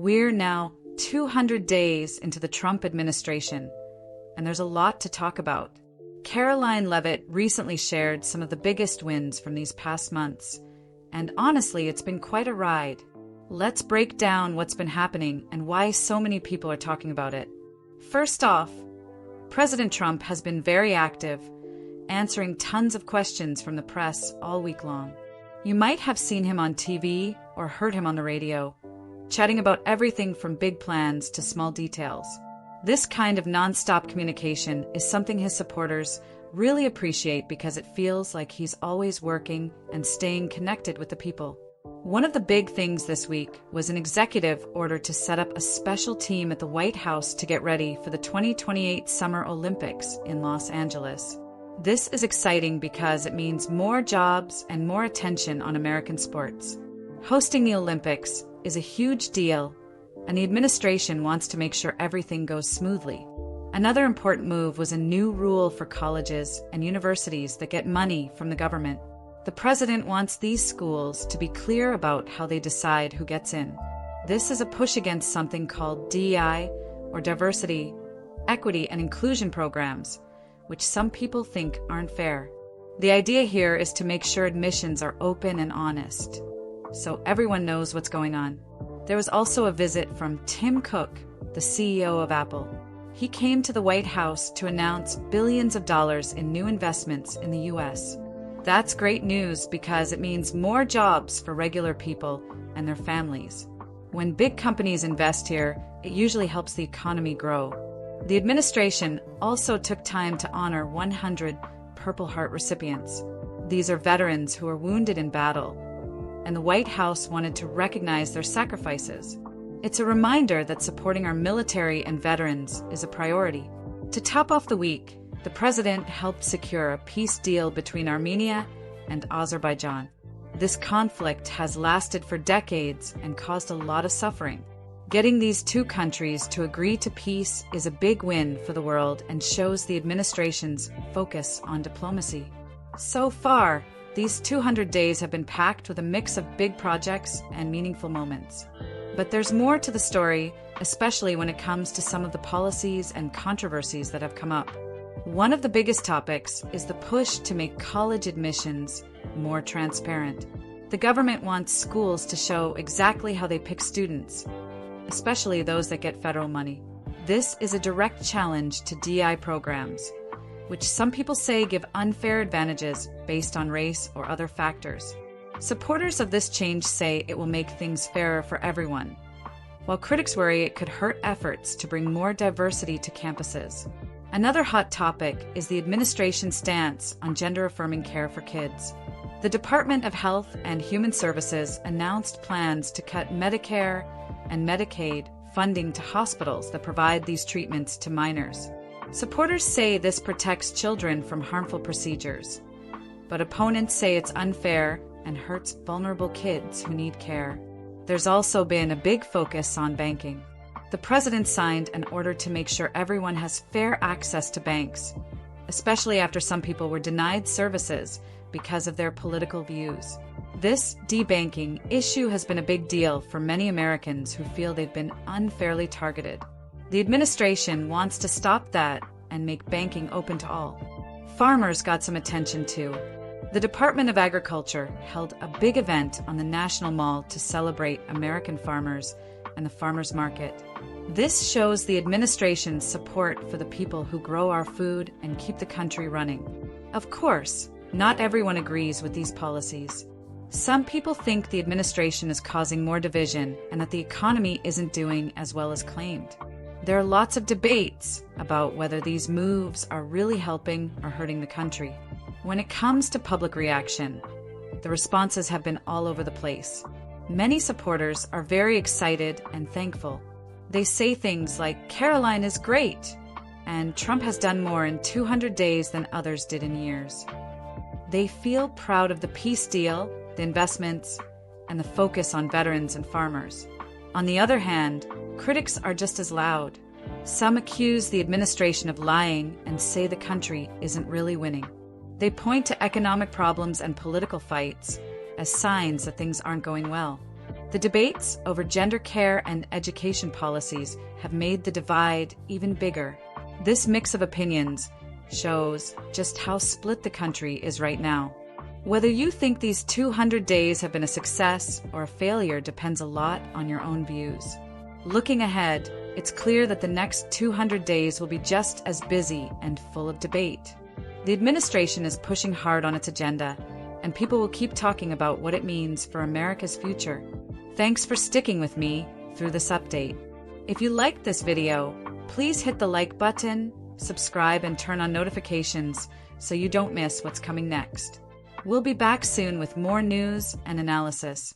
We're now 200 days into the Trump administration, and there's a lot to talk about. Karoline Leavitt recently shared some of the biggest wins from these past months, and honestly, it's been quite a ride. Let's break down what's been happening and why so many people are talking about it. First off, President Trump has been very active, answering tons of questions from the press all week long. You might have seen him on TV or heard him on the radio, chatting about everything from big plans to small details. This kind of non-stop communication is something his supporters really appreciate because it feels like he's always working and staying connected with the people. One of the big things this week was an executive order to set up a special team at the White House to get ready for the 2028 Summer Olympics in Los Angeles. This is exciting because it means more jobs and more attention on American sports. Hosting the Olympics is a huge deal, and the administration wants to make sure everything goes smoothly. Another important move was a new rule for colleges and universities that get money from the government. The president wants these schools to be clear about how they decide who gets in. This is a push against something called DEI, or diversity, equity, and inclusion programs, which some people think aren't fair. The idea here is to make sure admissions are open and honest, so everyone knows what's going on. There was also a visit from Tim Cook, the CEO of Apple. He came to the White House to announce billions of dollars in new investments in the U.S. That's great news because it means more jobs for regular people and their families. When big companies invest here, it usually helps the economy grow. The administration also took time to honor 100 Purple Heart recipients. These are veterans who were wounded in battle, and the White House wanted to recognize their sacrifices. It's a reminder that supporting our military and veterans is a priority. To top off the week, the president helped secure a peace deal between Armenia and Azerbaijan. This conflict has lasted for decades and caused a lot of suffering. Getting these two countries to agree to peace is a big win for the world and shows the administration's focus on diplomacy. So far, these 200 days have been packed with a mix of big projects and meaningful moments. But there's more to the story, especially when it comes to some of the policies and controversies that have come up. One of the biggest topics is the push to make college admissions more transparent. The government wants schools to show exactly how they pick students, especially those that get federal money. This is a direct challenge to DI programs, which some people say give unfair advantages based on race or other factors. Supporters of this change say it will make things fairer for everyone, while critics worry it could hurt efforts to bring more diversity to campuses. Another hot topic is the administration's stance on gender-affirming care for kids. The Department of Health and Human Services announced plans to cut Medicare and Medicaid funding to hospitals that provide these treatments to minors. Supporters say this protects children from harmful procedures, but opponents say it's unfair and hurts vulnerable kids who need care. There's also been a big focus on banking. The president signed an order to make sure everyone has fair access to banks, especially after some people were denied services because of their political views. This debanking issue has been a big deal for many Americans who feel they've been unfairly targeted. The administration wants to stop that and make banking open to all. Farmers got some attention too. The Department of Agriculture held a big event on the National Mall to celebrate American farmers and the farmers market. This shows the administration's support for the people who grow our food and keep the country running. Of course, not everyone agrees with these policies. Some people think the administration is causing more division and that the economy isn't doing as well as claimed. There are lots of debates about whether these moves are really helping or hurting the country. When it comes to public reaction, the responses have been all over the place. Many supporters are very excited and thankful. They say things like, "Karoline is great," and "Trump has done more in 200 days than others did in years." They feel proud of the peace deal, the investments, and the focus on veterans and farmers. On the other hand, critics are just as loud. Some accuse the administration of lying and say the country isn't really winning. They point to economic problems and political fights as signs that things aren't going well. The debates over gender care and education policies have made the divide even bigger. This mix of opinions shows just how split the country is right now. Whether you think these 200 days have been a success or a failure depends a lot on your own views. Looking ahead, it's clear that the next 200 days will be just as busy and full of debate. The administration is pushing hard on its agenda, and people will keep talking about what it means for America's future. Thanks for sticking with me through this update. If you liked this video, please hit the like button, subscribe, and turn on notifications so you don't miss what's coming next. We'll be back soon with more news and analysis.